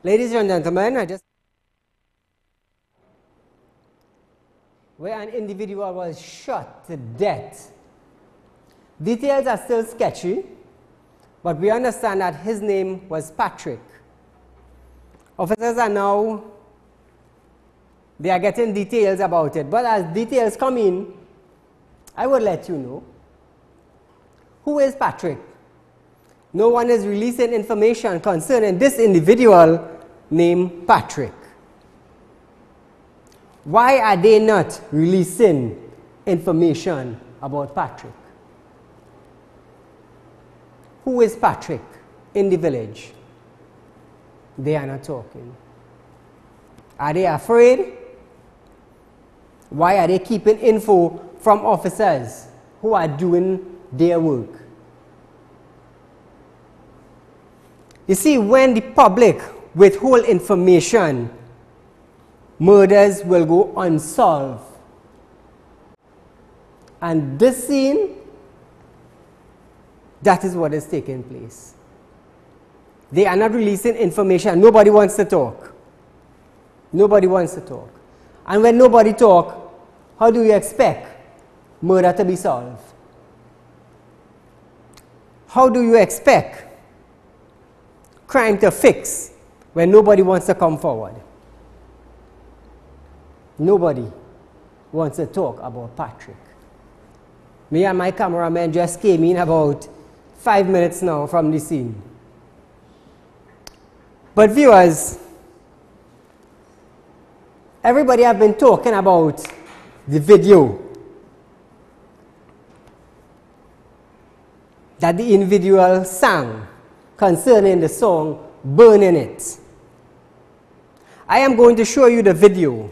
Ladies and gentlemen, where an individual was shot to death. Details are still sketchy, but we understand that his name was Patrick. Officers are now, they are getting details about it, but as details come in, I will let you know. Who is Patrick? No one is releasing information concerning this individual named Patrick. Why are they not releasing information about Patrick? Who is Patrick in the village? They are not talking. Are they afraid? Why are they keeping info from officers who are doing their work? You see, when the public withhold information, murders will go unsolved. And this scene, that is what is taking place. They are not releasing information. Nobody wants to talk. Nobody wants to talk. And when nobody talks, how do you expect murder to be solved? How do you expect crime to fix when nobody wants to come forward? Nobody wants to talk about Patrick. Me and my cameraman just came in about 5 minutes now from the scene. But viewers, everybody have been talking about the video that the individual sang concerning the song Burning It. I am going to show you the video,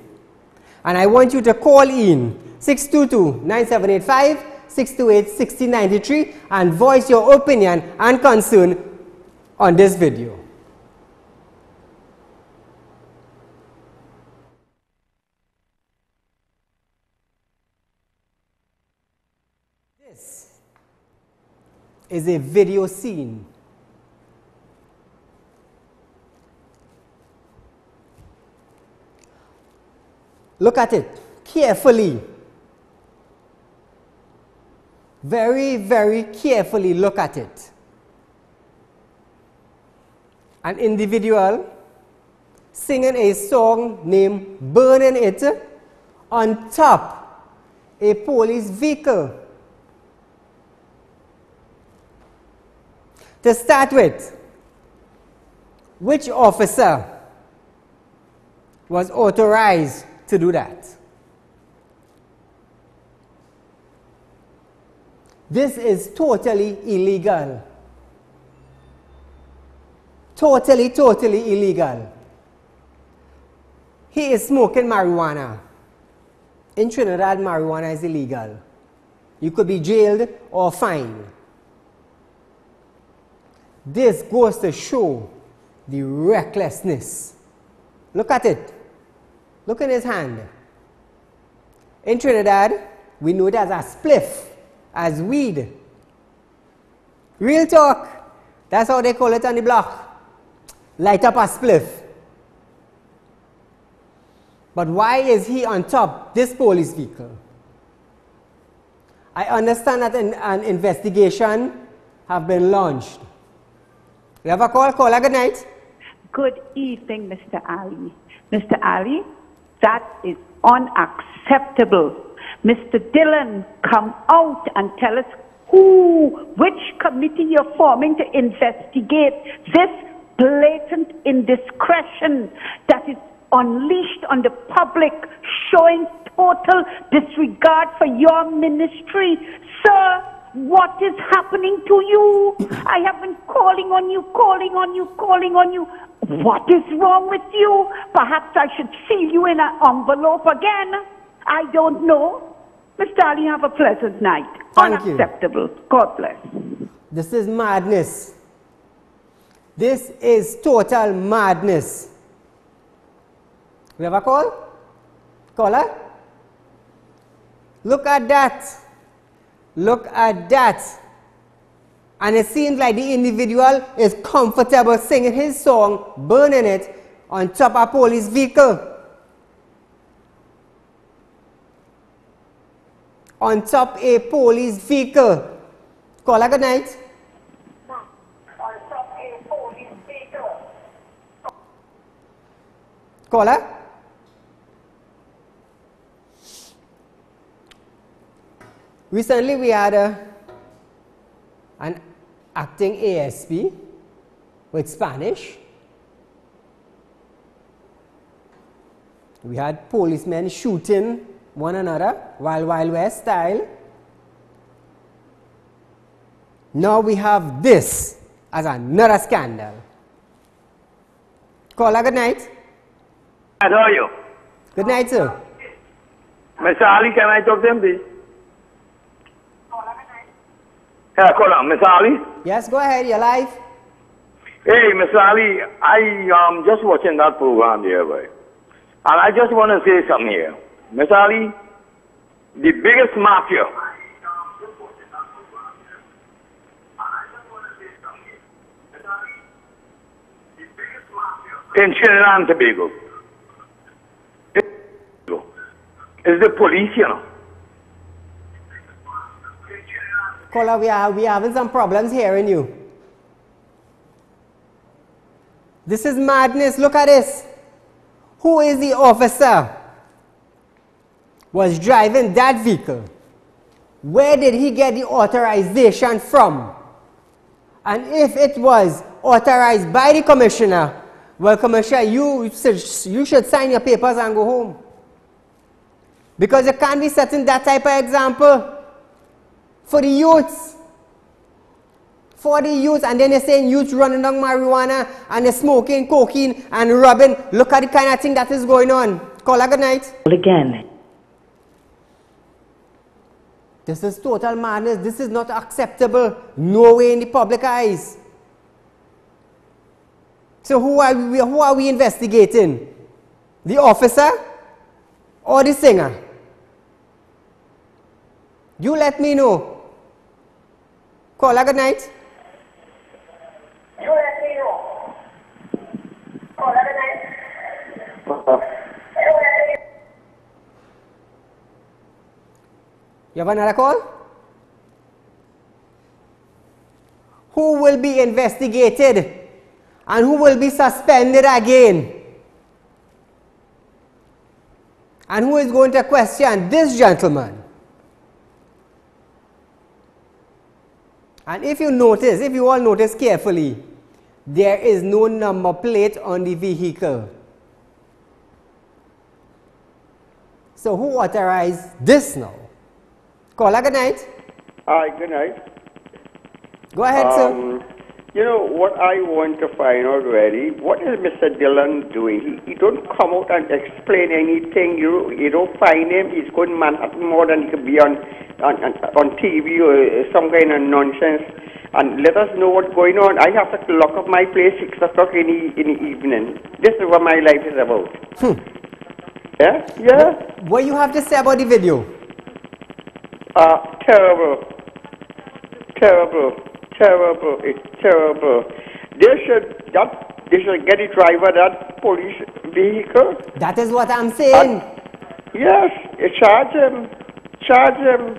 and I want you to call in 622-9785, 628-6093 and voice your opinion and concern on this video. This is a video scene. Look at it carefully. Very, very carefully look at it. An individual singing a song named Burning It on top a police vehicle. To start with, which officer was authorized to do that? This is totally illegal. Totally, totally illegal. He is smoking marijuana. In Trinidad, marijuana is illegal. You could be jailed or fined. This goes to show the recklessness. Look at it. Look in his hand. In Trinidad, we know it as a spliff, as weed. Real talk. That's how they call it on the block. Light up a spliff. But why is he on top this police vehicle? I understand that an investigation have been launched. You have a call? Caller, good night. Good evening, Mr. Ali. Mr. Ali, that is unacceptable. Mr. Dillon, come out and tell us which committee you're forming to investigate this blatant indiscretion that is unleashed on the public, showing total disregard for your ministry. Sir, what is happening to you? I have been calling on you. What is wrong with you? Perhaps I should seal you in an envelope again. I don't know. Mr. Ali, have a pleasant night. Thank Unacceptable. You. God bless. This is madness. This is total madness. We have a call? Caller? Look at that. Look at that. And it seems like the individual is comfortable singing his song, Burning It, on top of a police vehicle. On top a police vehicle. Caller, good night. On top a police vehicle. Caller. Recently we had an acting ASP with Spanish. We had policemen shooting one another, Wild West style. Now we have this as another scandal. Caller, good night. How are you? Good night, sir. Mr. Ali, can I talk to him, please? Yeah, call on, Mr. Ali. Yes, go ahead, you're live. Hey, Mr. Ali, I just watching that program there, boy. And I just want to say something here. Mr. Ali, the biggest mafia in Trinidad and Tobago is the police, you know. Caller, we are having some problems hearing you. This is madness. Look at this. Who is the officer was driving that vehicle? Where did he get the authorization from? And if it was authorized by the commissioner, well, Commissioner, you should sign your papers and go home. Because you can't be setting that type of example for the youths. For the youth, and then they're saying youths running down marijuana and they're smoking cocaine and robbing. Look at the kind of thing that is going on. Caller, good night. Again. This is total madness. This is not acceptable. No way in the public eyes. So who are we investigating? The officer or the singer? You let me know. Caller, good night. You let me know. Caller, good night. You have another call? Who will be investigated and who will be suspended again? And who is going to question this gentleman? And if you notice, if you all notice carefully, there is no number plate on the vehicle. So who authorized this now? Caller, good night. Hi, good night. Go ahead, sir. You know what I want to find out really? What is Mr. Dillon doing? He don't come out and explain anything. You don't find him. He's going Manhattan more than he could be on TV or some kind of nonsense. And let us know what's going on. I have to lock up my place 6 o'clock in the evening. This is what my life is about. Yeah? Yeah? What you have to say about the video? Terrible. Terrible. Terrible. It's terrible. They should get the driver of that police vehicle. That is what I'm saying. Yes, charge him. Charge him.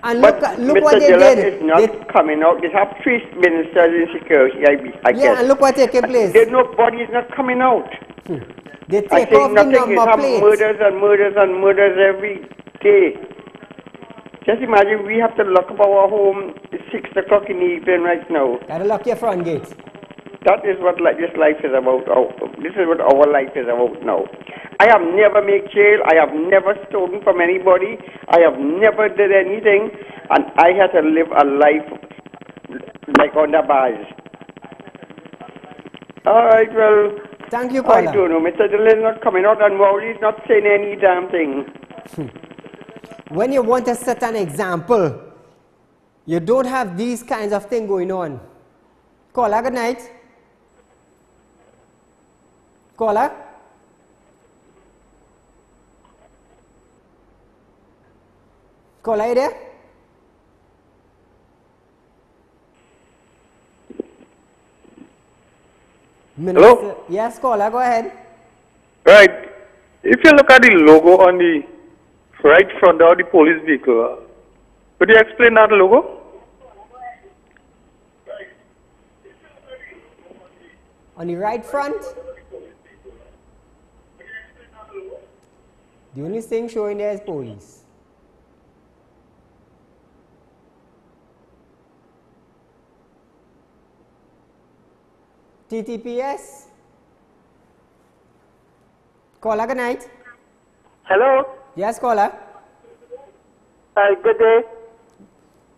And But look what Mr. they Dillon did. is not coming out. They have 3 ministers in security, I guess. Yeah, and look what taking place. Nobody is not coming out. They I take think off the nothing. It's number have plates. murders and murders and murders every day. Just imagine we have to lock up our home at 6 o'clock in the evening right now. Gotta lock your front gate. That is what this life is about. This is what our life is about now. I have never made jail. I have never stolen from anybody. I have never did anything. And I had to live a life like on the bars. All right, well, Thank you, caller. I don't know. Mr. Dillon is not coming out and Rowley's not saying any damn thing. When you want to set an example, you don't have these kinds of things going on. Caller, good night. Caller? Caller, you there? Hello? Yes, caller, go ahead. Right. If you look at the logo on the right front of the police vehicle, could you explain that logo? On the right front, the only thing showing there is police. TTPS. Caller, good night. Hello. Yes, caller. Good day.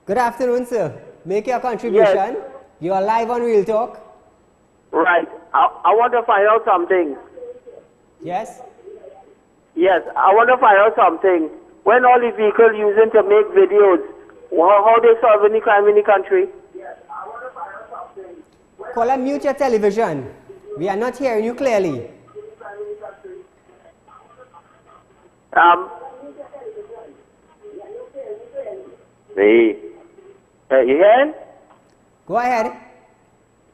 Good afternoon, sir. Make your contribution. Yes. You are live on Real Talk. Right. I want to find out something. Yes? Yes, I want to find out something. When all the vehicles using to make videos, how they solve any crime in the country? Caller, mute your television. We are not hearing you clearly. You hearing? Go ahead.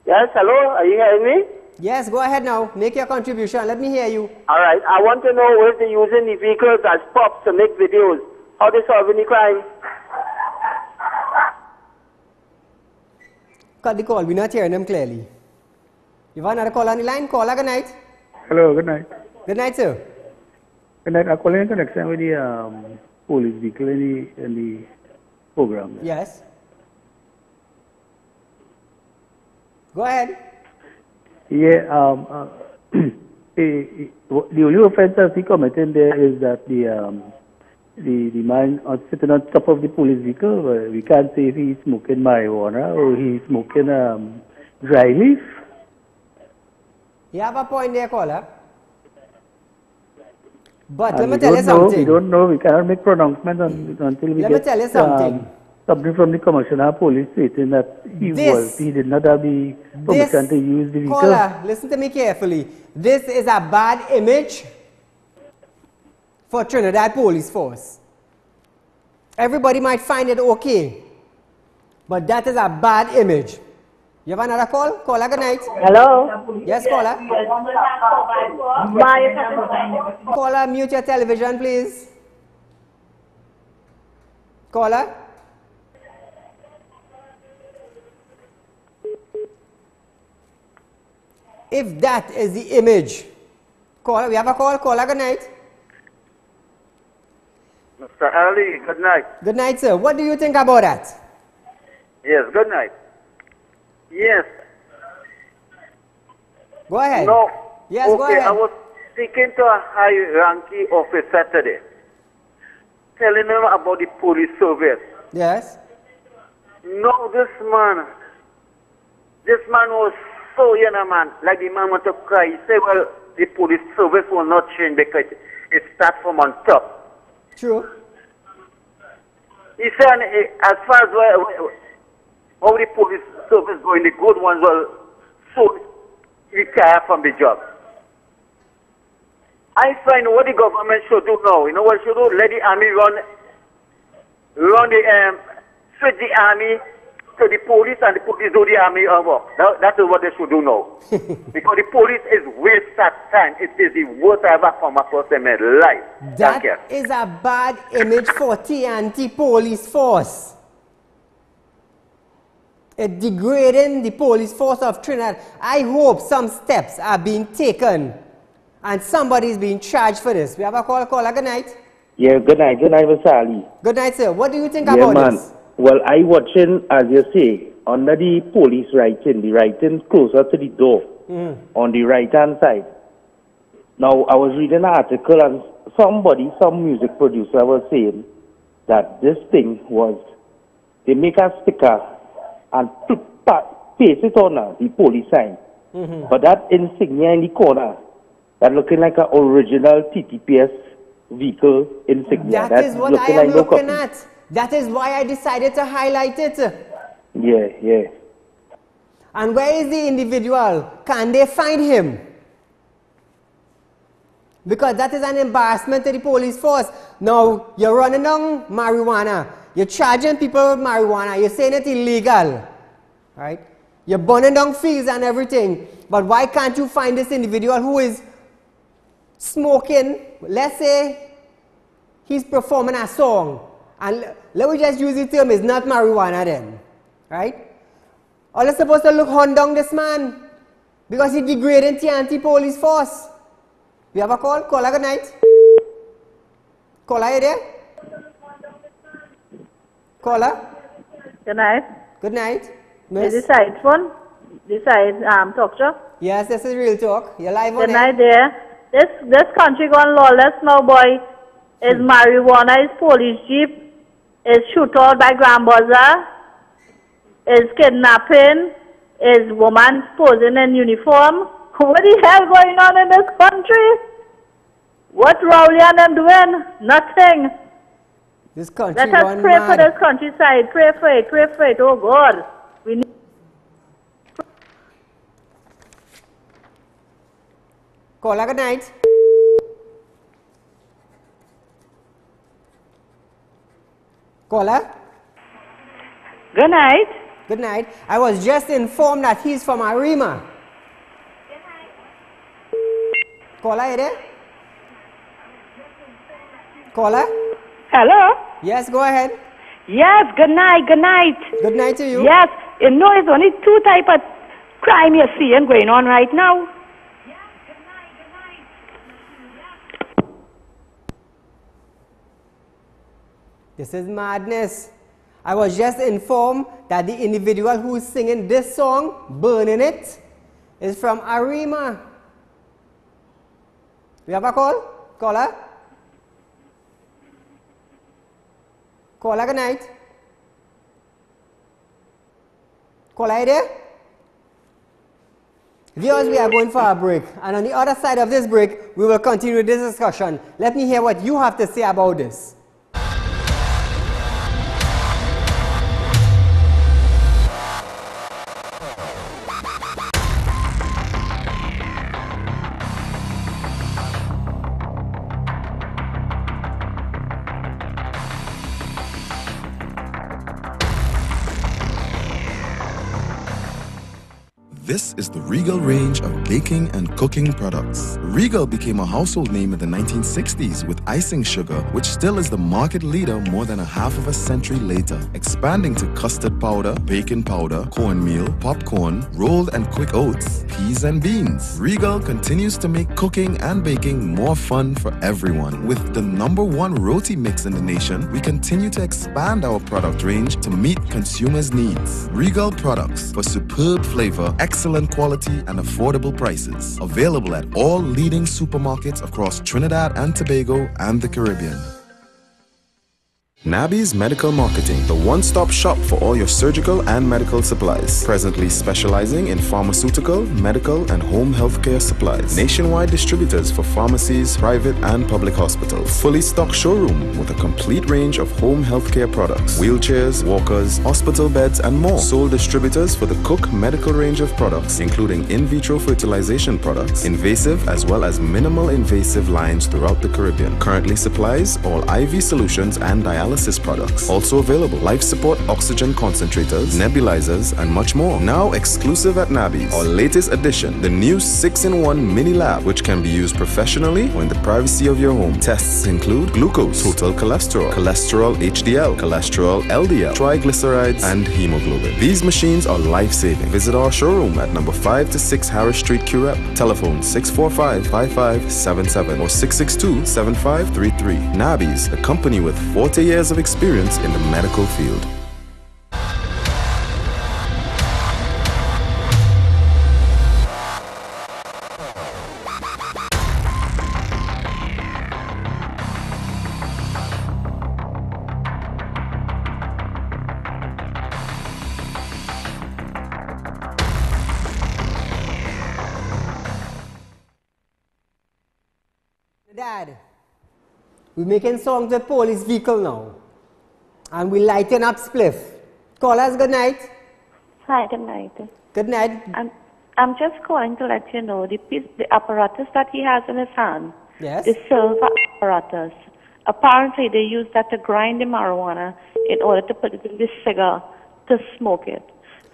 Yes, hello, are you hearing me? Yes, go ahead now. Make your contribution. Let me hear you. All right, I want to know if they're using the vehicles as props to make videos, how they solve any crime? Cut the call. We're not hearing them clearly. You want another call on the line? Caller, good night. Hello, good night. Good night, sir. Good night. I'm calling in connection with the police vehicle in the program. Yes. Go ahead. Yeah, the only offense that he committed there is that the man sitting on top of the police vehicle, we can't say if he's smoking marijuana or he's smoking dry leaf. You have a point there, caller. But And let me we tell you don't know, something. we don't know. We cannot make pronouncement until we Let get me tell you something. something from the commissioner of police stating that he did not have the permission to use the vehicle. Caller, listen to me carefully. This is a bad image for Trinidad Police Force. Everybody might find it okay, but that is a bad image. You have another call? Caller, good night. Hello? Yes, caller. Caller, mute your television, please. Caller? If that is the image, caller, we have a call. Caller, good night. Mr. Ali, good night. Good night, sir. What do you think about that? Yes, good night. Yes. Go ahead. No. Yes, okay, go ahead. I was speaking to a high-ranking officer today, telling him about the police service. Yes. No, this man was so young, man. Like the man want to cry. He said, well, the police service will not change because it starts from on top. True. He said, as far as how the police service going, the good ones will soon retire from the job. I find what the government should do now. You know what should do? Let the army switch the army to the police, and the police do the army work. That is what they should do now. Because the police is waste that time. It is the worst I ever come across in my life. That is a bad image for TNT Police Force. It degrading the police force of Trinidad. I hope some steps are being taken and somebody is being charged for this. We have a call. Caller, good night. Yeah, good night. Good night, Mr. Ali. Good night, sir. What do you think about this? Well, I watching, as you say, under the police writing, the writing closer to the door, on the right-hand side. Now, I was reading an article and some music producer was saying that this thing was, they make a sticker and paste it on the police sign. But that insignia in the corner, that looking like an original TTPS vehicle insignia. That is what I am looking at. That is why I decided to highlight it. Yeah. And where is the individual? Can they find him? Because that is an embarrassment to the police force. Now, you're running down marijuana. You're charging people with marijuana. You're saying it's illegal. Right? You're burning down fields and everything. But why can't you find this individual who is smoking? Let's say he's performing a song, and let me just use the term, it's not marijuana then, right? Are you supposed to look hunt down this man because he's degrading the anti-police force? We have a call? Caller, good night. Caller, are you there? Caller? Good night. Good night. Miss? Is this side phone? This side talk show? Yes, this is Real Talk. You're live on Good air. night there. This country gone lawless now, boy. Is marijuana, is police jeep, is shootout by Grand Bazaar, is kidnapping, is woman posing in uniform. What the hell going on in this country? What Rowley and them doing? Nothing. This country Let us pray for this countryside. Pray for it. Pray for it. Oh God. We need. Caller, good night. Caller? Good night. Good night. I was just informed that he's from Arima. Caller, are you there? Caller? Hello? Yes, go ahead. Yes, good night, good night. Good night to you. Yes, you know it's only two type of crime you're seeing going on right now. This is madness. I was just informed that the individual who is singing this song, Burning It, is from Arima. We have a call? Caller? Caller, good night. Caller, are you there? Viewers, we are going for a break. And on the other side of this break, we will continue this discussion. Let me hear what you have to say about this. This is the Regal range of baking and cooking products. Regal became a household name in the 1960s with icing sugar, which still is the market leader more than a half of a century later, expanding to custard powder, baking powder, cornmeal, popcorn, rolled and quick oats, peas and beans. Regal continues to make cooking and baking more fun for everyone. With the #1 roti mix in the nation, we continue to expand our product range to meet consumers' needs. Regal products for superb flavor, excellent quality and affordable prices. Available at all leading supermarkets across Trinidad and Tobago and the Caribbean. Nabby's Medical Marketing, the one-stop shop for all your surgical and medical supplies. Presently specializing in pharmaceutical, medical, and home healthcare supplies. Nationwide distributors for pharmacies, private and public hospitals. Fully stocked showroom with a complete range of home healthcare products. Wheelchairs, walkers, hospital beds, and more. Sole distributors for the Cook medical range of products, including in vitro fertilization products, invasive as well as minimal invasive lines throughout the Caribbean. Currently supplies all IV solutions and dialysis products. Also available life support oxygen concentrators, nebulizers, and much more. Now exclusive at Nabby's. Our latest addition, the new 6-in-1 mini lab, which can be used professionally or in the privacy of your home. Tests include glucose, total cholesterol, cholesterol HDL, cholesterol LDL, triglycerides, and hemoglobin. These machines are life-saving. Visit our showroom at number 5 to 6 Harris Street, Curep. Telephone 645-5577 or 662-7533. Nabby's, a company with 40 years of experience in the medical field. Dad, we're making songs with police vehicle now. And we lighten up spliff. Callers, good night. Hi, good night. Good night. I'm just calling to let you know the apparatus that he has in his hand. Yes. The silver apparatus. Apparently, they use that to grind the marijuana in order to put it in the cigar to smoke it.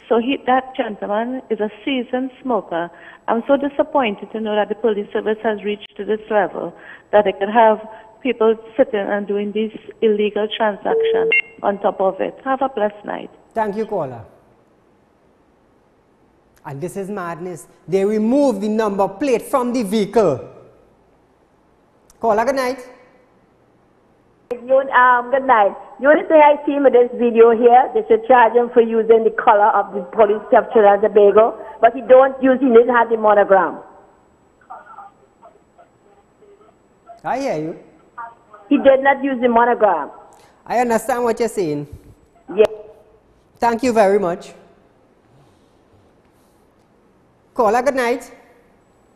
So that gentleman is a seasoned smoker. I'm so disappointed to know that the police service has reached to this level that they could have people sitting and doing these illegal transactions on top of it. Have a blessed night. Thank you, caller. And this is madness. They removed the number plate from the vehicle. Caller, good night. Good night. You want to say I see him with this video here? They should charge him for using the color of the police of Trinidad and Tobago, but he didn't have the monogram. I hear you. He did not use the monogram. I understand what you're saying. Yes. Thank you very much. Caller, good night.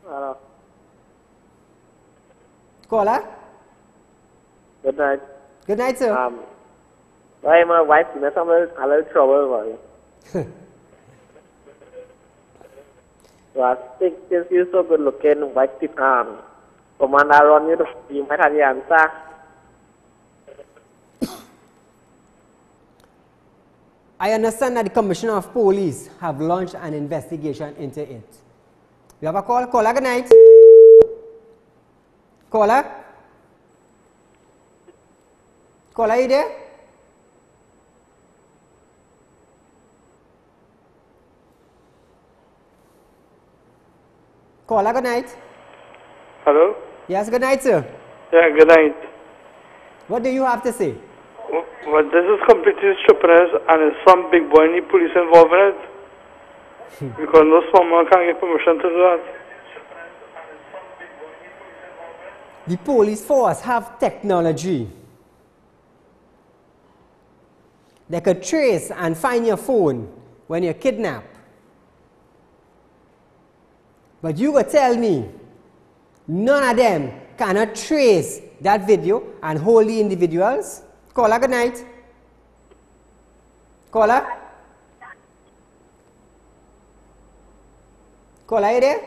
Hello. Caller? Good night. Good night, sir. Why my wife in a little trouble, boy. So I think since you're so good looking, white people, Commander Ron, you might have the answer. I understand that the Commissioner of Police have launched an investigation into it. You have a call? Caller, good night. Caller? Caller, are you there? Caller, good night. Hello? Yes, good night, sir. Yeah, good night. What do you have to say? Well, this is completely stupendous, and there's some big boy in the police involved in it. Because no small man can get permission to do that. The police force have technology. They could trace and find your phone when you're kidnapped. But you go tell me, none of them cannot trace that video and hold the individuals? Caller, good night. Caller? Caller, are you there?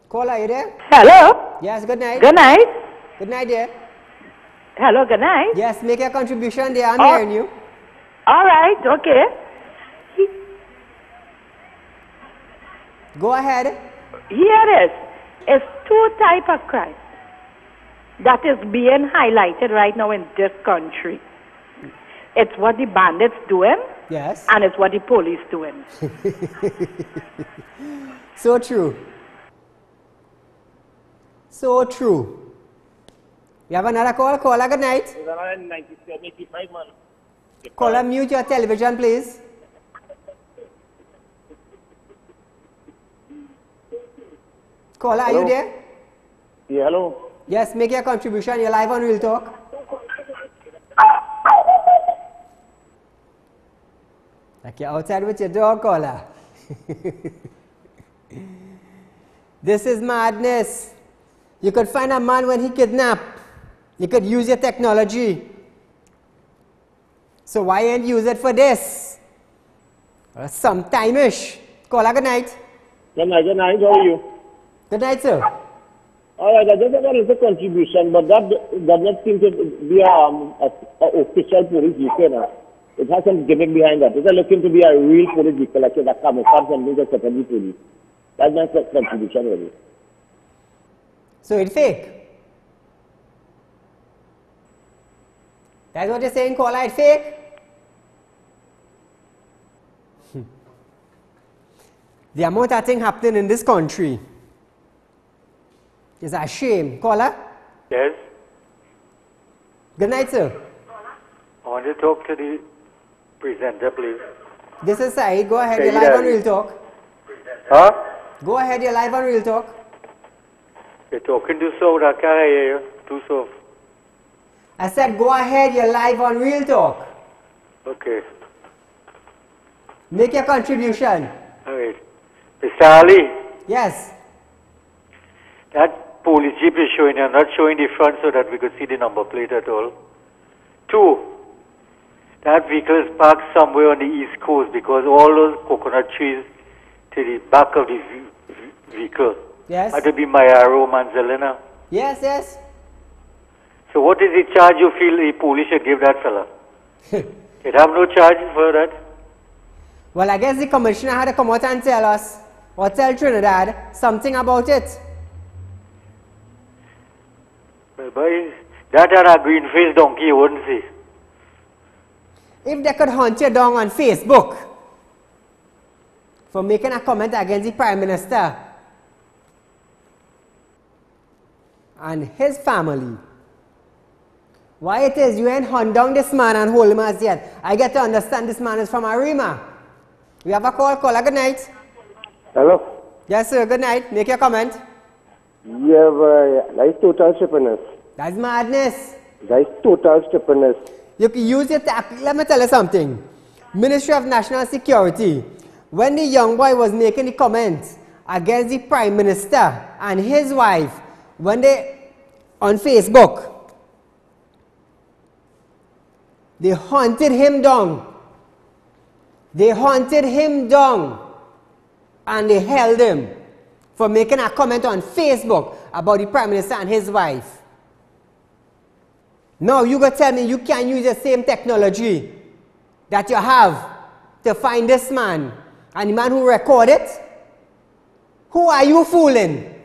Caller, are you there? Hello? Yes, good night. Good night. Good night, dear. Hello, good night. Yes, make your contribution there. I'm hearing you. All right, okay. Go ahead. Here it is. It's two types of crime that is being highlighted right now in this country. It's what the bandits doing. Yes. And it's what the police doing. So true. So true. You have another call? Caller, good night. Caller, mute your television, please. Caller, are you there? Yeah, hello. Yes, make your contribution. You're live on Real Talk. Like you're outside with your dog, caller. This is madness. You could find a man when he kidnapped. You could use your technology. So why ain't use it for this? Sometime-ish. Caller, good night. Good night, how are you? Good night, sir. All right, I just have a little contribution, but that does not seem to be an official police vehicle. It has some gimmick behind that. It's looking to be a real police vehicle, like that comes and means a secondary police. That's my contribution, really. So it's fake. That's what you're saying, caller, it's fake? The amount of things happening in this country is a shame. Caller? Yes? Good night, sir. I want to talk to the presenter, please. This is Saeed. Go ahead, you're Saeed live on Ali. Real Talk. Huh? Go ahead, you're live on Real Talk. You're talking too soft, I can't hear you. Too soft. I said go ahead, you're live on Real Talk. Okay. Make your contribution. All right. Mr. Ali, Yes. that police jeep is showing, you're not showing the front so that we could see the number plate at all. 2, that vehicle is parked somewhere on the east coast because all those coconut trees to the back of the vehicle. Yes. Had to be Mayaro, Manzalina. Yes, yes. So what is the charge you feel the police should give that fella? It have no charge for that? Well, I guess the commissioner had to come out and tell us, or tell Trinidad, something about it. Well, boy, that are a green-faced donkey, you wouldn't see. If they could hunt you down on Facebook for making a comment against the Prime Minister and his family, why it is you ain't hunt down this man and hold him as yet? I get to understand this man is from Arima. We have a call. Caller, good night. Hello? Yes, sir, good night. Make your comment. Yeah, that's total stupidness. That's madness. That's total stupidness. You can use your let me tell you something. Ministry of National Security, when the young boy was making the comments against the Prime Minister and his wife, when they, on Facebook, they hunted him down. They hunted him down and they held him for making a comment on Facebook about the Prime Minister and his wife. Now you go tell me you can't use the same technology that you have to find this man and the man who recorded it? Who are you fooling?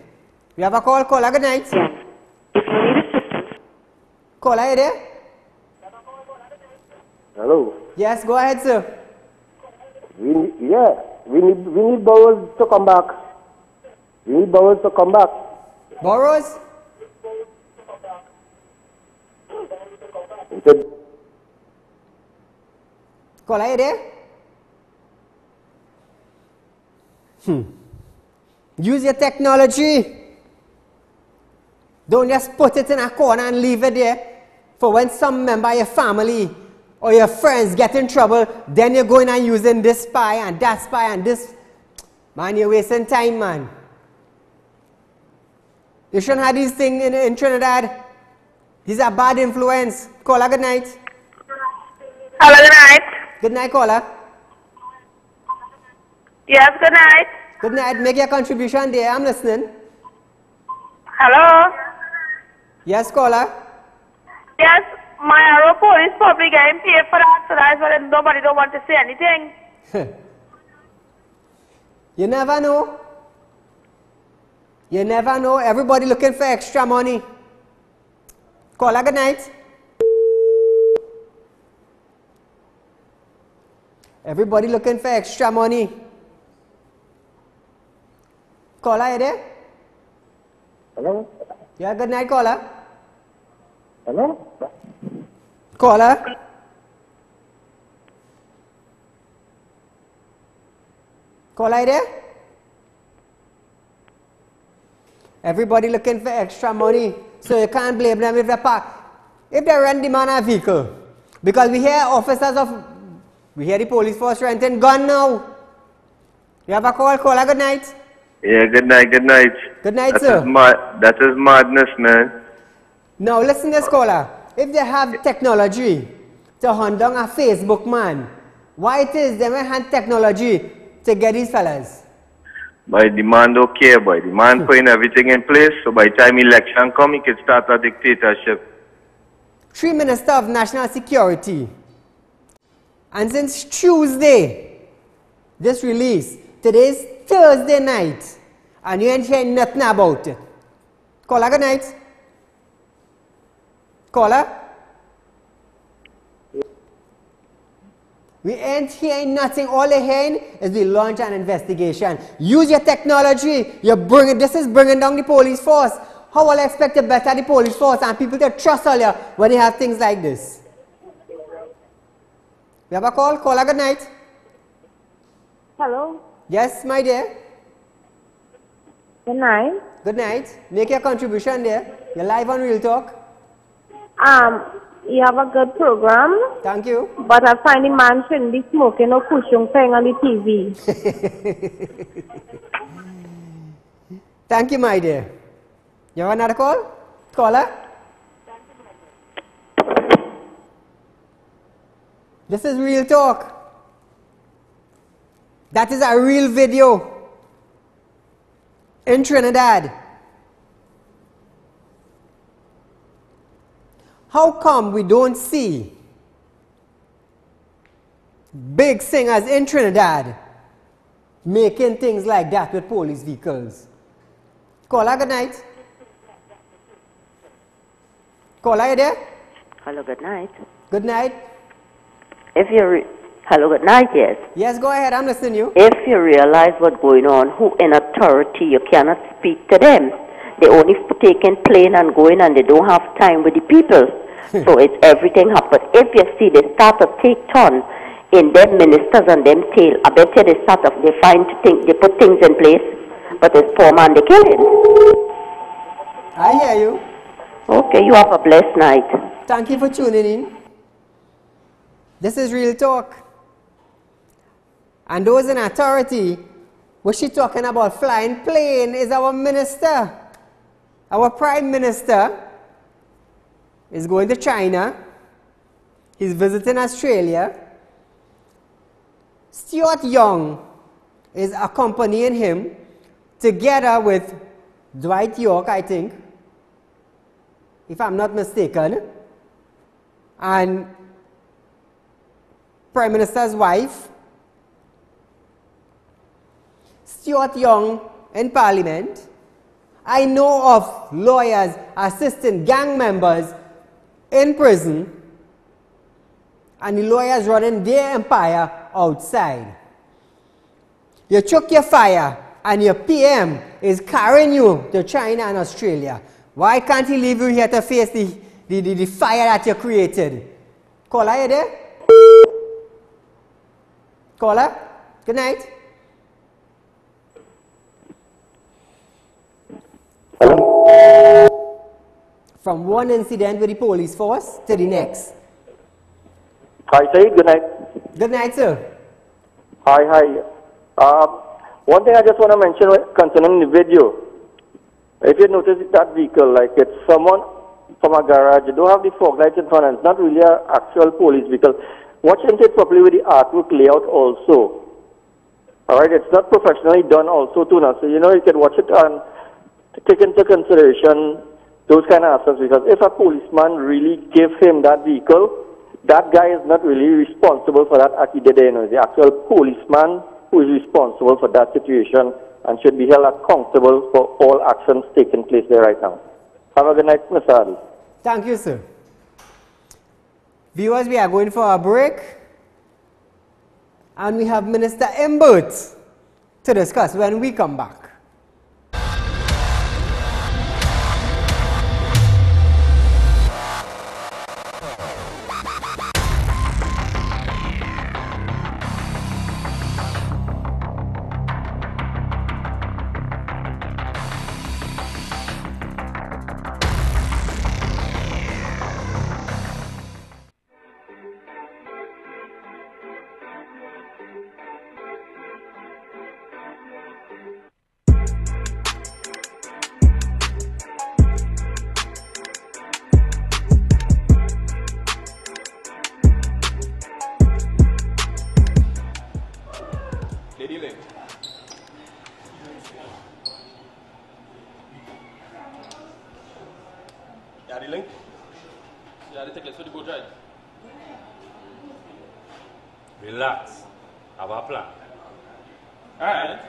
We have a call. Caller, good night. Yes. If you need assistance. Caller, are you there? Hello? Yes, go ahead, sir. We need Burrows to come back. We need Burrows to come back. Burrows? Caller, are you there? Use your technology. Don't just put it in a corner and leave it there for when some member of your family or your friends get in trouble, then you're going and using this spy and that spy and this. Man, you're wasting time, man. You shouldn't have these things in Trinidad. These are bad influence. Caller, good night. Hello, good night. Good night, caller. Yes, good night. Good night. Make your contribution there. I'm listening. Hello. Yes, caller. Yes, my arrow police probably getting paid for that, so that's why nobody don't want to say anything. You never know. You never know. Everybody looking for extra money. Caller, good night. Everybody looking for extra money. Caller, are you there? Hello? Yeah, good night, caller. Hello? Caller? Caller, are you there? Everybody looking for extra money, so you can't blame them if they rent the man a vehicle. Because we hear we hear the police force renting gun now. You have a call. Caller, good night. Yeah, good night, good night. Good night, that sir. That is madness, man. Now listen to this, caller. If they have technology to hunt down a Facebook man, why it is they may have technology to get these fellas? Boy, the man don't care, boy. The man putting everything in place, so by the time election come, he can start a dictatorship. 3 Minister of National Security. And since Tuesday, this release, today's Thursday night, and you ain't hearing nothing about it. Caller, good night. Caller? We ain't hearing nothing. All they're hearing is we launch an investigation. Use your technology. This is bringing down the police force. How will I expect to better the police force and people to trust all you when you have things like this? We have a call. Caller, good night. Hello. Yes, my dear. Good night. Good night. Make your contribution there. You're live on Real Talk. You have a good program. Thank you. But I find the man shouldn't be smoking or pushing thing on the TV. Thank you, my dear. You have another call? Caller? This is Real Talk. That is a real video in Trinidad. How come we don't see big singers in Trinidad making things like that with police vehicles? Caller, good night. Caller, are you there? Hello, good night. Good night. Hello, good night, yes. Yes, go ahead, I'm listening to you. If you realize what's going on, who in authority, you cannot speak to them. They only taking plane and going and they don't have time with the people. So it's everything happen. If you see they start to take turn in them ministers and them tail, I bet you they put things in place, but it's poor man they killing. I hear you. Okay, you have a blessed night. Thank you for tuning in. This is Real Talk. And those in authority, what she talking about flying plane is our minister. Our prime minister is going to China. He's visiting Australia. Stuart Young is accompanying him together with Dwight York, I think, if I'm not mistaken, and Prime Minister's wife. Stuart Young in Parliament. I know of lawyers assisting gang members in prison, and the lawyers running their empire outside. You chuck your fire and your PM is carrying you to China and Australia. Why can't he leave you here to face the fire that you created? Caller, are you there? Caller, good night. From one incident with the police force to the next. Hi, Saeed. Good night. Good night, sir. Hi. One thing I just want to mention concerning the video. If you notice that vehicle, like it's someone from a garage, you don't have the fog lights in front, and it's not really an actual police vehicle. Watch into it properly with the artwork layout also. Alright, it's not professionally done also too now. So, you can watch it and take into consideration those kind of aspects, because if a policeman really give him that vehicle, that guy is not really responsible for that act he did. The actual policeman who is responsible for that situation and should be held accountable for all actions taking place there right now. Have a good night, Mr. Adi. Thank you, sir. Viewers, we are going for a break, and we have Minister Imbert to discuss when we come back. Relax. Have a plan. Alright.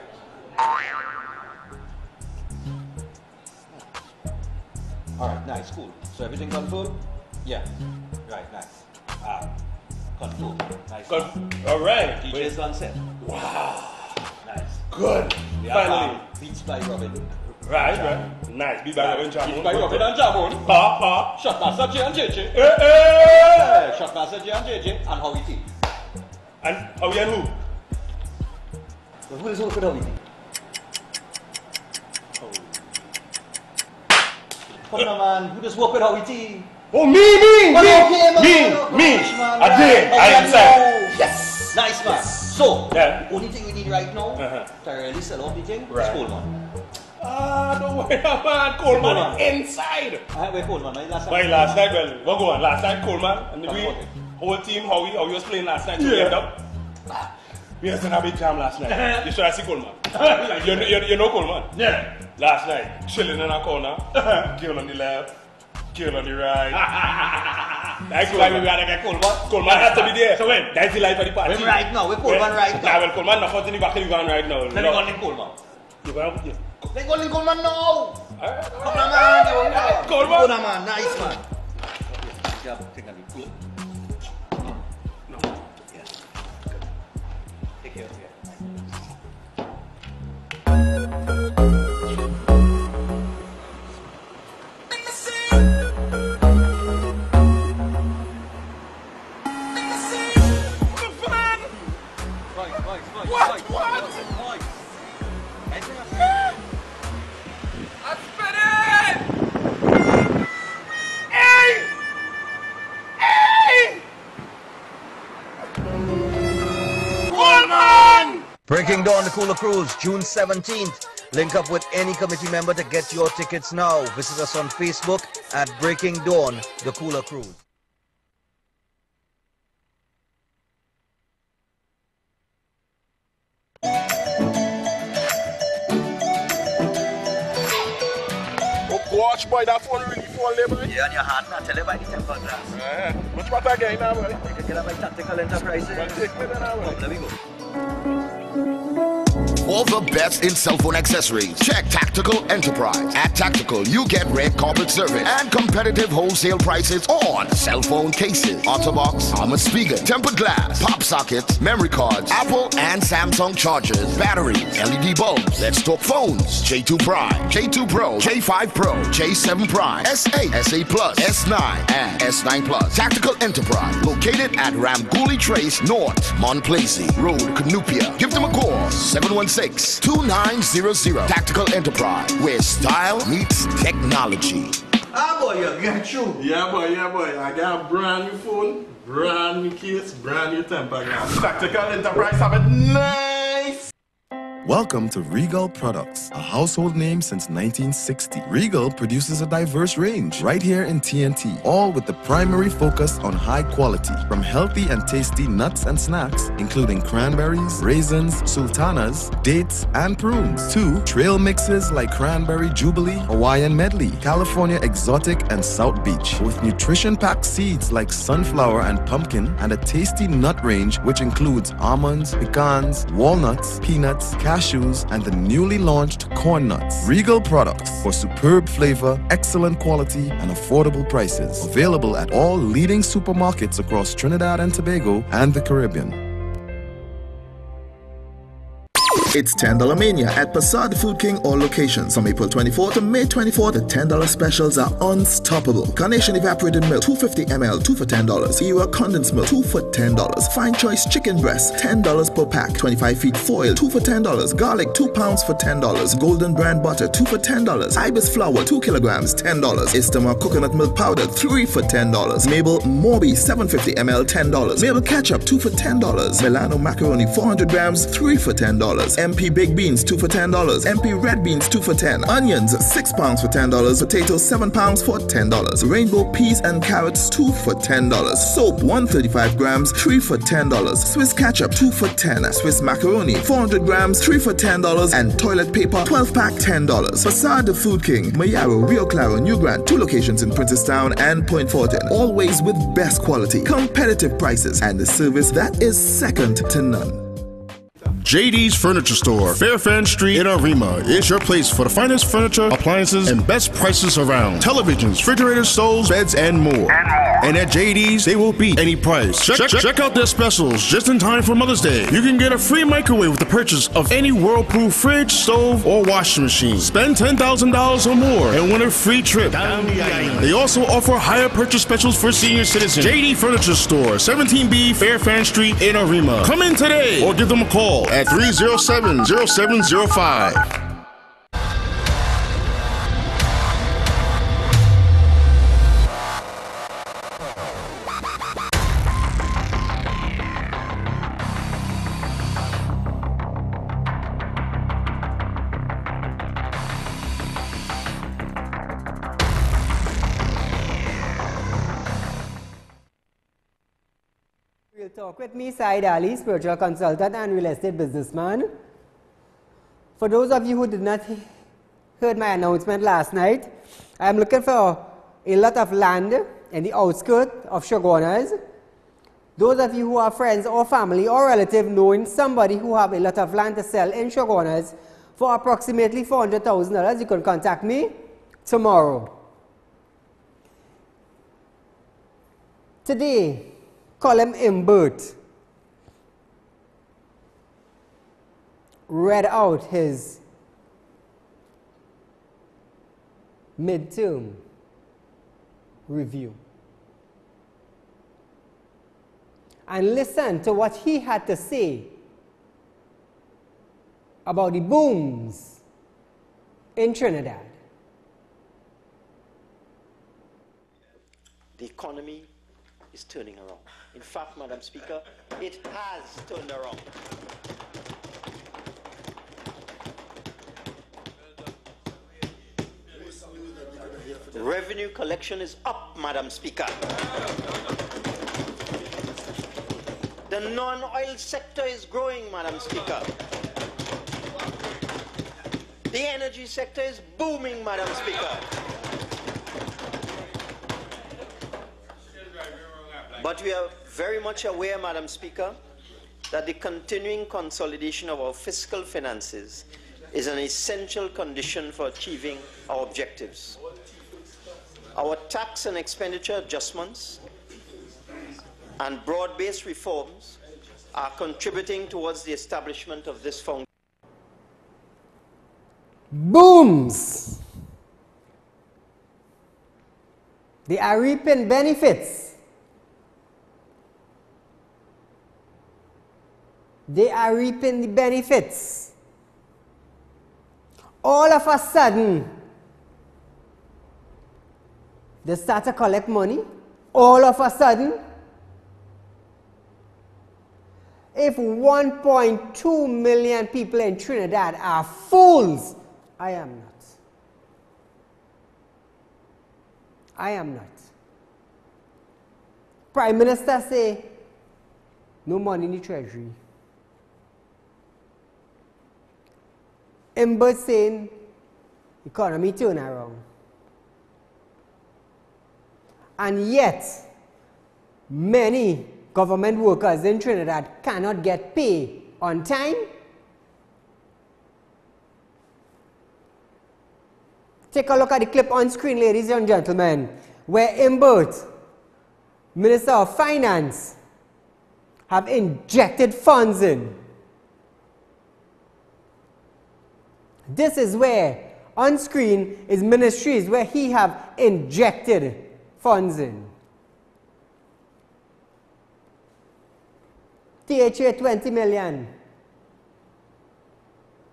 Alright, nice, cool. So everything confirmed? Yeah. Right, nice. Confirmed. Nice. Alright. DJ's on set. Wow. Nice. Good. We Finally. have Beats by Robin. Right. Nice. Beats by Robin Jamon. Beats by Robin and Jamon. Shot Master J and JJ. Hey! Shot Master J and JJ. And how we think. And how we and who? Well, who is working how we think? Come on, man. Who just work with how we think? Oh, me! I am inside. Yes! Nice, man. So, the only thing we need right now to really sell off the thing is Coleman. Don't worry, man. Coleman inside. Where Coleman? Last night, well, we'll go on. Last night, Coleman and the whole team, how we was playing last night, we end up. We had a big jam last night. You should have seen Coleman. You know Coleman? Yeah. Last night, chilling in a corner, Gill on the left, Girl on the ride. That's why we gotta get Coleman. Coleman has to be there. So when? That's the life of the party. We're right now. We're Coleman right now. Nah, well, Coleman not in the back of the van right now. Let me go link Coleman. You gonna put Let go link Coleman now. Come on, man. Coleman. Good man. Nice man. Yeah, take a look. Good. No. Yeah. Good. Take care of it. Breaking Dawn the Cooler Cruise, June 17th. Link up with any committee member to get your tickets now. Visit us on Facebook at Breaking Dawn the Cooler Cruise. Watch, boy, that phone really fall there, boy. Yeah, on your hand, now tell you by the temper glass. Much better again now, boy. You can get up by Tactical Enterprises. Well, take me there now, boy. Come, let me go. For the best in cell phone accessories, check Tactical Enterprise. At Tactical, you get red carpet service and competitive wholesale prices on cell phone cases, OtterBox, armored speaker, tempered glass, pop sockets, memory cards, Apple and Samsung chargers, batteries, LED bulbs. Let's talk phones. J2 Prime, J2 Pro, J5 Pro, J7 Prime, S8, S8 Plus, S9, and S9 Plus. Tactical Enterprise, located at Ramgooly Trace North, Montplaisy Road, Canupia. Give them a call, 716-2900. Tactical Enterprise, where style meets technology. Ah, boy, you get you. Yeah, boy. I got a brand new phone, brand new case, brand new temper glass. Tactical Enterprise have it nice. Welcome to Regal Products, a household name since 1960. Regal produces a diverse range right here in TNT, all with the primary focus on high quality. From healthy and tasty nuts and snacks, including cranberries, raisins, sultanas, dates, and prunes, to trail mixes like Cranberry Jubilee, Hawaiian Medley, California Exotic, and South Beach, with nutrition-packed seeds like sunflower and pumpkin, and a tasty nut range which includes almonds, pecans, walnuts, peanuts, cashews, and the newly launched corn nuts. Regal Products for superb flavor, excellent quality, and affordable prices. Available at all leading supermarkets across Trinidad and Tobago and the Caribbean. It's $10 Mania at Passade Food King all locations. From April 24th to May 24th, the $10 specials are unstoppable. Carnation evaporated milk, 250 ml, 2 for $10. Ewa condensed milk, 2 for $10. Fine choice chicken breast, $10 per pack. 25 feet foil, 2 for $10. Garlic, 2 pounds for $10. Golden brand butter, 2 for $10. Ibis flour, 2 kilograms, $10. Istama coconut milk powder, 3 for $10. Mabel Morbi, 750 ml, $10. Mabel ketchup, 2 for $10. Milano macaroni, 400 grams, 3 for $10. MP baked beans, 2 for $10. MP red beans, 2 for $10. Onions, 6 pounds for $10. Potatoes, 7 pounds for $10. Rainbow peas and carrots, 2 for $10. Soap, 135 grams, 3 for $10. Swiss ketchup, 2 for $10. Swiss macaroni, 400 grams, 3 for $10. And toilet paper, 12 pack, $10. Facade the Food King, Mayaro, Rio Claro, New Grant, 2 locations in Princestown and Point Fortin. Always with best quality, competitive prices, and the service that is second to none. JD's Furniture Store, Fairfax Street in Arima, is your place for the finest furniture, appliances, and best prices around. Televisions, refrigerators, stoves, beds, and more. And at JD's, they will beat any price. Check out their specials just in time for Mother's Day. You can get a free microwave with the purchase of any Whirlpool fridge, stove, or washing machine. Spend $10,000 or more and win a free trip down the island. They also offer higher purchase specials for senior citizens. JD Furniture Store, 17B Fairfax Street in Arima. Come in today or give them a call at 307-0705. We'll talk with me, Said Ali, spiritual consultant and real estate businessman. For those of you who did not heard my announcement last night, I'm looking for a lot of land in the outskirts of Shogunas. Those of you who are friends or family or relative knowing somebody who have a lot of land to sell in Shogunas for approximately $400,000, you can contact me tomorrow. Today, Colin Imbert read out his midterm review. And listen to what he had to say about the booms in Trinidad. The economy is turning around. In fact, Madam Speaker, it has turned around. Revenue collection is up, Madam Speaker. The non-oil sector is growing, Madam Speaker. The energy sector is booming, Madam Speaker. But we are very much aware, Madam Speaker, that the continuing consolidation of our fiscal finances is an essential condition for achieving our objectives. Our tax and expenditure adjustments and broad-based reforms are contributing towards the establishment of this foundation. Booms! They are reaping benefits. They are reaping the benefits. All of a sudden, they start to collect money. All of a sudden, if 1.2 million people in Trinidad are fools, I am not. I am not. Prime Minister say, no money in the treasury. Imbert saying, economy turn around. And yet, many government workers in Trinidad cannot get pay on time. Take a look at the clip on screen, ladies and gentlemen, where Imbert, Minister of Finance, have injected funds in. This is where, on screen, is ministries where he have injected funds in. THA 20 million.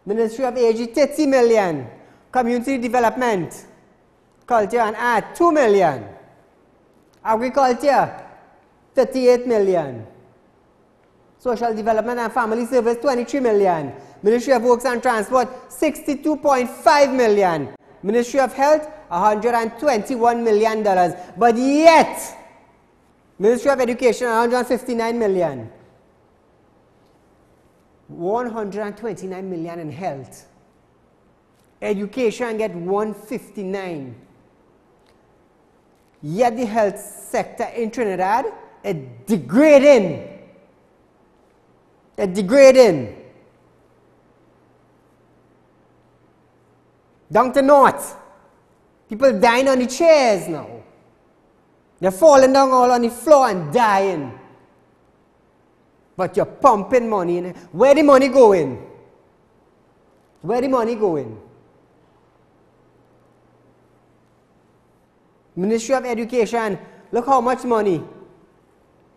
Ministry of Age 30 million. Community Development, Culture and Art 2 million. Agriculture 38 million. Social Development and Family Service 23 million. Ministry of Works and Transport 62.5 million. Ministry of Health $121 million. But yet, Ministry of Education $159 million. 129 million in health. Education get 159. Yet the health sector in Trinidad is degrading. It's degrading. Down to north. People dying on the chairs now. They're falling down all on the floor and dying. But you're pumping money in. Where the money going? Where the money going? Ministry of Education, look how much money.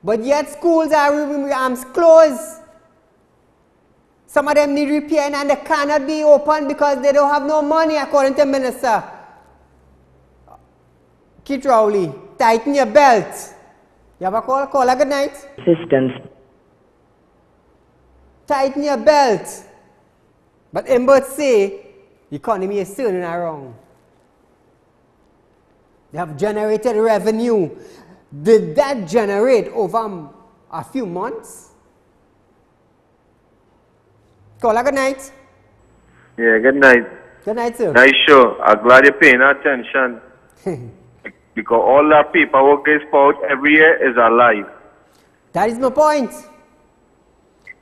But yet schools are with arms closed. Some of them need repairing and they cannot be open because they don't have no money, according to Minister Keith Rowley. Tighten your belt. You have a call? Call her good night. Systems. Tighten your belt. But Imbert say the economy is turning around. They have generated revenue. Did that generate over a few months? Call her good night. Yeah, good night. Good night, sir. Nice show. I'm glad you're paying attention. Because all that paperwork they spout every year is a lie. That is my point.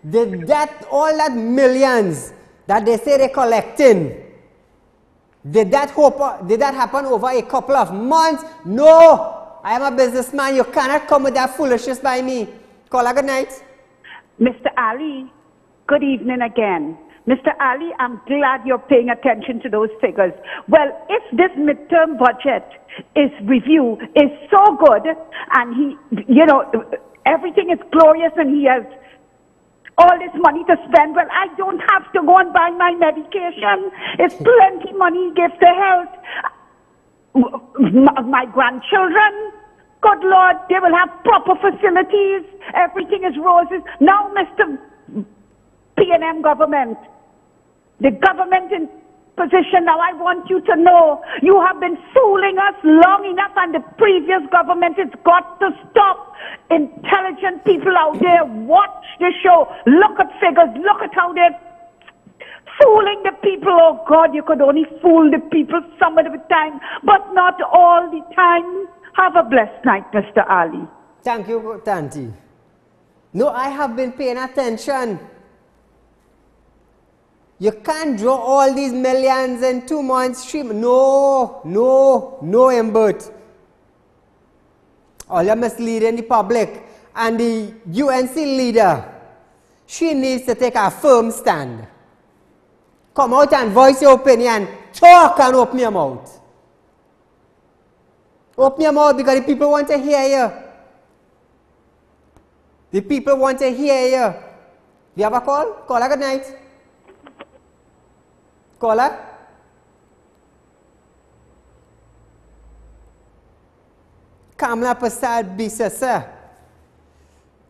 Did that, all that millions that they say they're collecting, did that happen over a couple of months? No. I am a businessman. You cannot come with that foolishness by me. Caller, good night. Mr. Ali, good evening again. Mr. Ali, I'm glad you're paying attention to those figures. Well, if this midterm budget review is so good and he, you know, everything is glorious and he has all this money to spend, well, I don't have to go and buy my medication. It's plenty money he gives to health. My grandchildren, good Lord, they will have proper facilities. Everything is roses. Now, Mr. P&M government, the government in position now, I want you to know you have been fooling us long enough, and the previous government has got to stop. Intelligent people out there, watch the show. Look at figures. Look at how they're fooling the people. Oh God, you could only fool the people some of the time, but not all the time. Have a blessed night, Mr. Ali. Thank you, Tanti. No, I have been paying attention. You can't draw all these millions in 2 months. No, Mbert. All you're misleading the public. And the UNC leader, she needs to take a firm stand. Come out and voice your opinion. Talk and open your mouth. Open your mouth because the people want to hear you. The people want to hear you. You have a call? Caller, good night. Caller? Kamala Prasad Bisa, sir.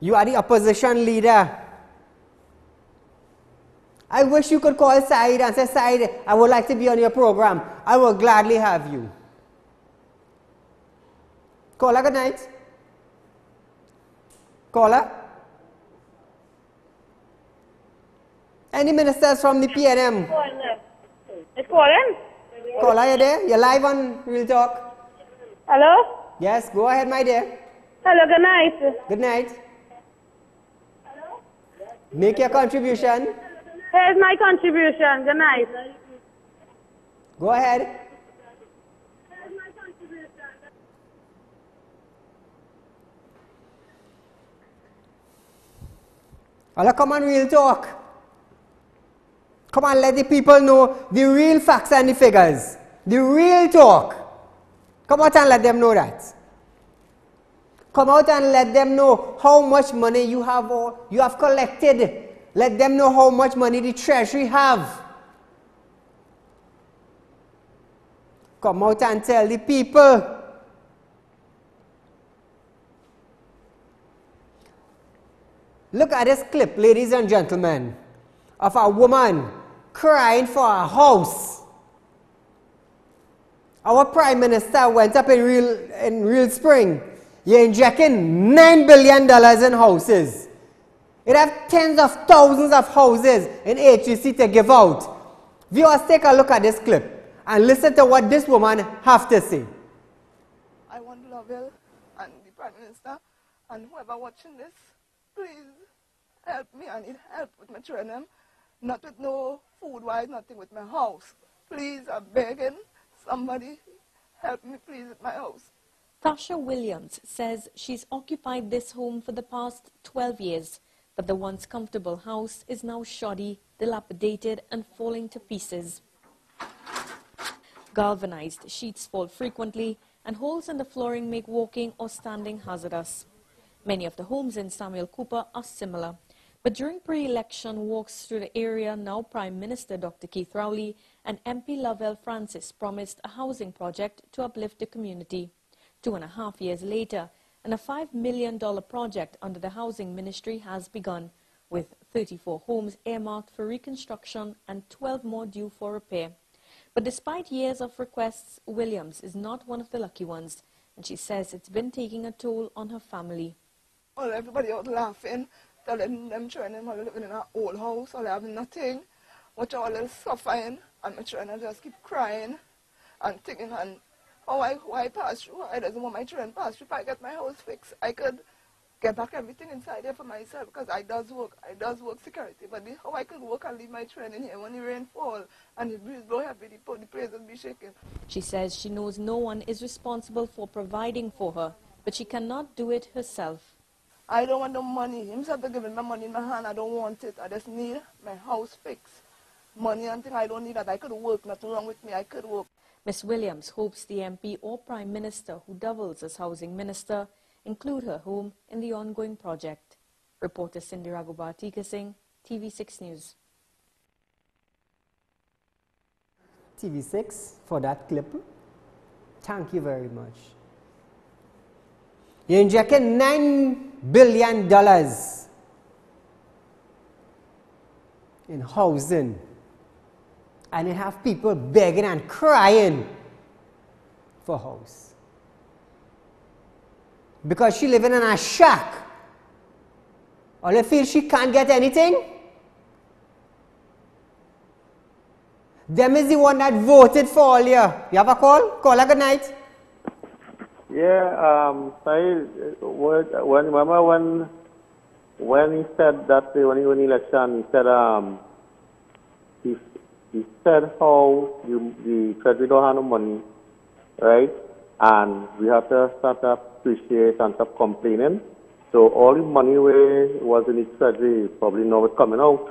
You are the opposition leader. I wish you could call Said and say, Said, I would like to be on your program. I will gladly have you. Caller, good night. Caller? Any ministers from the PNM? It's calling. Caller, you there? You're live on Real Talk. Hello? Yes, go ahead, my dear. Hello, good night. Good night. Make your contribution. Here's my contribution. Good night. Go ahead. Hello, come on, Real Talk. Come on, let the people know the real facts and the figures. The real talk. Come out and let them know that. Come out and let them know how much money you have collected. Let them know how much money the treasury have. Come out and tell the people. Look at this clip, ladies and gentlemen, of a woman crying for a house. Our Prime Minister went up in Real Spring. You're injecting $9 billion in houses. It has tens of thousands of houses in HEC to give out. Viewers, take a look at this clip and listen to what this woman has to say. I want Lovell and the Prime Minister and whoever watching this, please help me. I need help with my children. Not with no food-wise, nothing with my house. Please, I'm begging somebody help me, please, with my house. Tasha Williams says she's occupied this home for the past 12 years, but the once comfortable house is now shoddy, dilapidated and falling to pieces. Galvanized sheets fall frequently and holes in the flooring make walking or standing hazardous. Many of the homes in Samuel Cooper are similar. But during pre-election walks through the area, now Prime Minister Dr. Keith Rowley and MP Lovell Francis promised a housing project to uplift the community. 2.5 years later, and a $5 million project under the Housing Ministry has begun, with 34 homes earmarked for reconstruction and 12 more due for repair. But despite years of requests, Williams is not one of the lucky ones, and she says it's been taking a toll on her family. Well, everybody out laughing, telling them children are living in an old house, or they have nothing, watch all them suffering, and my children just keep crying and thinking, and why pass through? I doesn't want my children pass through. If I get my house fixed, I could get back everything inside there for myself because I does work security. But how I could work and leave my children in here when the rain fall and the breeze blow heavy, the place will be shaking. She says she knows no one is responsible for providing for her, but she cannot do it herself. I don't want no money. Himself to give me my money in my hand. I don't want it. I just need my house fixed. Money and thing I don't need that. I could work. Nothing wrong with me. I could work. Ms. Williams hopes the MP or Prime Minister who doubles as housing minister include her home in the ongoing project. Reporter Cindy Raghubar Singh, TV6 News. TV6 for that clip. Thank you very much. You're injecting $9 billion in housing, and you have people begging and crying for house because she living in a shack. Or they feel she can't get anything. Them is the one that voted for all you. You have a call? Call her good night. Yeah, remember when he said that when he won the election, he said how the treasury don't have no money, right? And we have to start to appreciate and stop complaining. So all the money was in the treasury probably now it's coming out.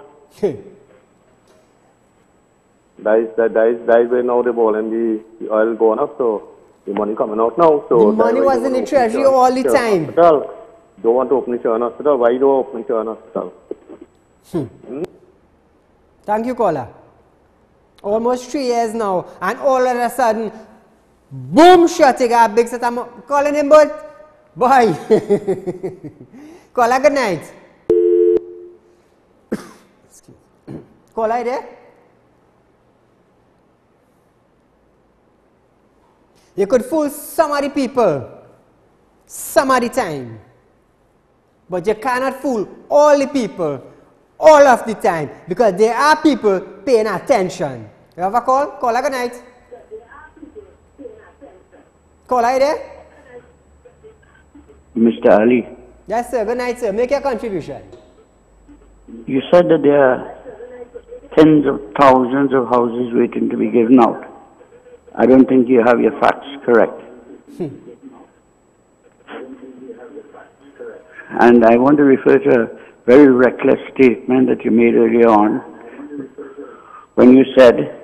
that is where now the ball and the oil going up, so the money coming out now. So the money was in the treasury all the time. Hospital. Don't want to open the Sharon Hospital. Why don't open the Sharon Hospital? Thank you, caller. Almost 3 years now, and all of a sudden, boom, shutting a big set. I'm calling him, but boy. Caller, good night. Caller, there? You could fool some of the people, some of the time, but you cannot fool all the people, all of the time, because there are people paying attention. You have a call? Caller, good night. Caller, there? Mr. Ali, Yes, sir. Good night, sir. Make your contribution. you said that there are tens of thousands of houses waiting to be given out. I don't think you have your facts correct. And I want to refer to a very reckless statement that you made earlier on when you said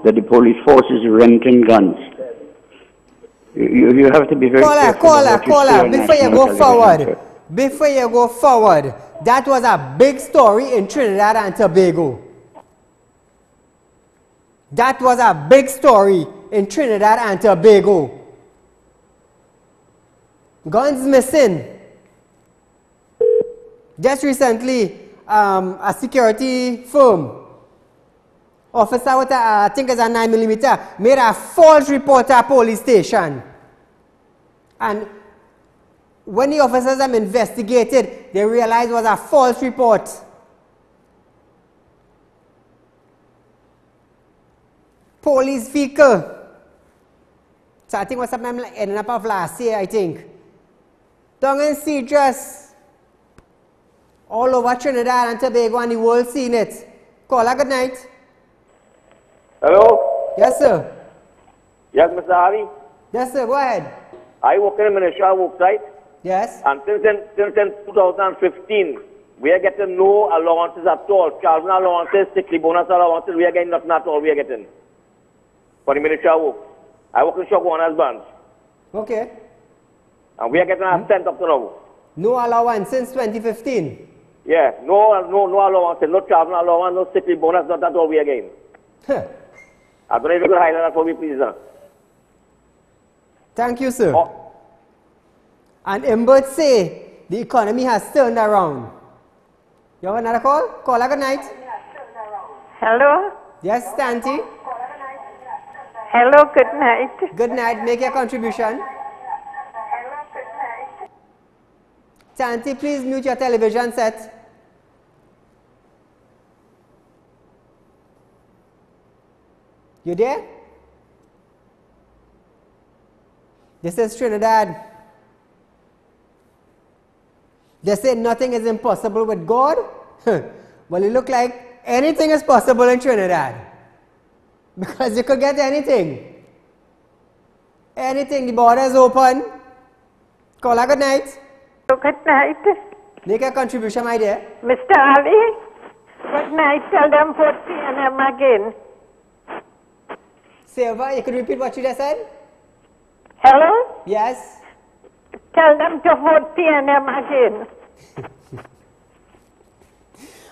that the police force is renting guns. You have to be very careful. Caller, before you go forward, that was a big story in Trinidad and Tobago. That was a big story in Trinidad and Tobago. Guns missing. Just recently, a security firm officer with I think it's a 9mm made a false report at a police station. And when the officers investigated, they realized it was a false report. Police vehicle. So I think it was sometime like ending up of last year, I think. Down in Cedrus, all over Trinidad and Tobago and the world seen it. Caller, good night. Hello? Yes, sir. Yes, Mr. Harvey? Yes, sir. Go ahead. I work in a militia work site. Yes. And since 2015, we are getting no allowances at all. Traveling allowances, sick leave bonus allowances, we are getting nothing at all. We are getting for the militia work. I work in Shop Warner's branch. Okay. And we are getting a cent up to now. No allowance since 2015. Yeah, no allowances, no travel allowance, no sick leave bonus, not at all we are getting. I don't know if you could highlight that for me, please, sir. Thank you, sir. And Imbert say the economy has turned around. You have another call? Caller, good night. Hello? Yes, Tanti. Hello, good night. Good night. Make your contribution. Tanti, please mute your television set. You there? This is Trinidad. They say nothing is impossible with God. Well, it looks like anything is possible in Trinidad. Because you could get anything. Anything. The border is open. Call her good night. Good night. Make a contribution, my dear. Mr. Ali, good night. Tell them 4 p.m. again. Silva, you could repeat what you just said? Hello? Yes. Tell them to 4 p.m. again.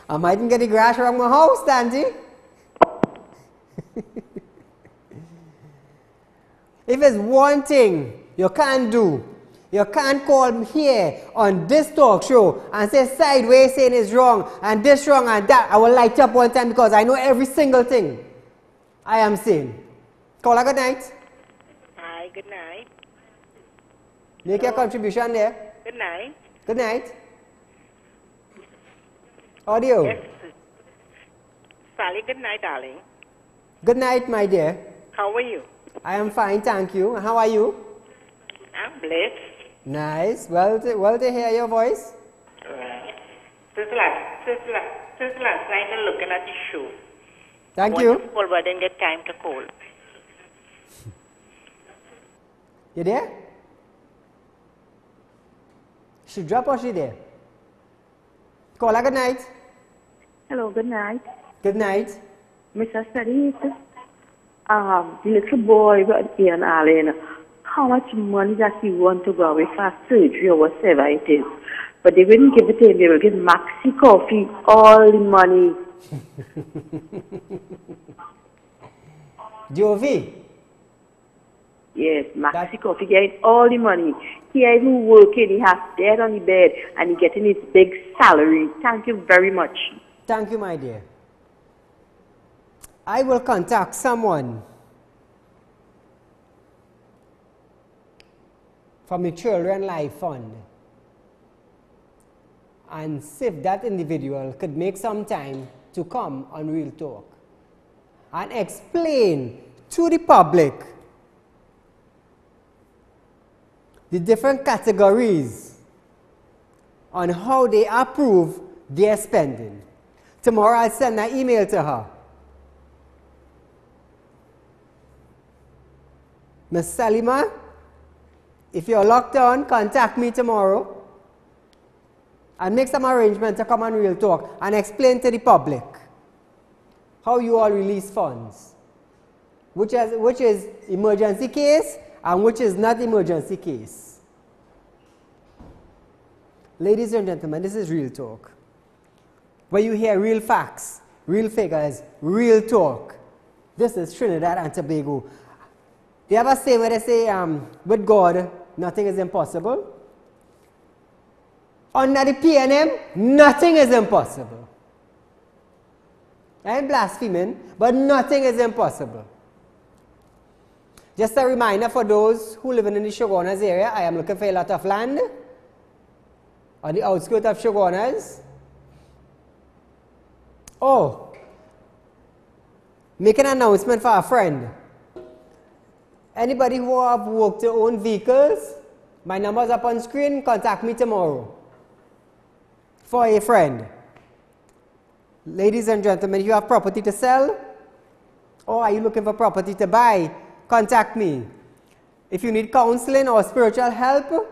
I mightn't get the grass around my house, Dandy. If it's one thing you can't do, you can't call here on this talk show and say sideways saying is wrong and this wrong and that. I will light up one time because I know every single thing I am saying. Call her good night. Hi, good night. Make your contribution there. Good night. Good night. Audio. Yes. Sally, good night, darling. Good night, my dear. How are you? I am fine, thank you. How are you? I'm blessed. Nice. Well to hear your voice. Right. Since last night I'm looking at the show. Thank you. Call, but I didn't get time to call. You there? She drop or she there? Call her good night. Hello, good night. Good night. Mr. Sadiq, the little boy got here in Ireland. How much money does he want to go away for surgery or whatever it is? But they wouldn't give it to him. They will give Maxi Coffee all the money. Jovi? Yes, Maxi Coffee getting all the money. He ain't even working. He has dead on the bed and he getting his big salary. Thank you very much. Thank you, my dear. I will contact someone from the Children Life Fund and see if that individual could make some time to come on Real Talk and explain to the public the different categories on how they approve their spending. Tomorrow I'll send an email to her. Ms. Salima, if you're locked on, contact me tomorrow and make some arrangement to come on Real Talk and explain to the public how you all release funds, which is emergency case and which is not emergency case. Ladies and gentlemen, this is Real Talk, where you hear real facts, real figures, real talk. This is Trinidad and Tobago. They have a saying where they say, with God, nothing is impossible. Under the PNM, nothing is impossible. I ain't blaspheming, but nothing is impossible. Just a reminder for those who live in the Shogunas area, I am looking for a lot of land on the outskirts of Shogunas. Oh, make an announcement for a friend. Anybody who have worked to own vehicles, my number's up on screen, contact me tomorrow. For a friend. Ladies and gentlemen, if you have property to sell, or are you looking for property to buy, contact me. If you need counseling or spiritual help,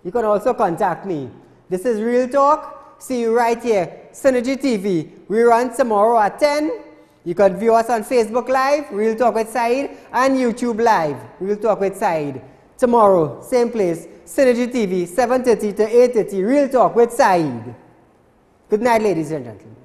you can also contact me. This is Real Talk. See you right here. Synergy TV. We run tomorrow at 10. You can view us on Facebook Live, Real Talk with Said, and YouTube Live, Real Talk with Said. Tomorrow, same place, Synergy TV, 7:30 to 8:30, Real Talk with Said. Good night, ladies and gentlemen.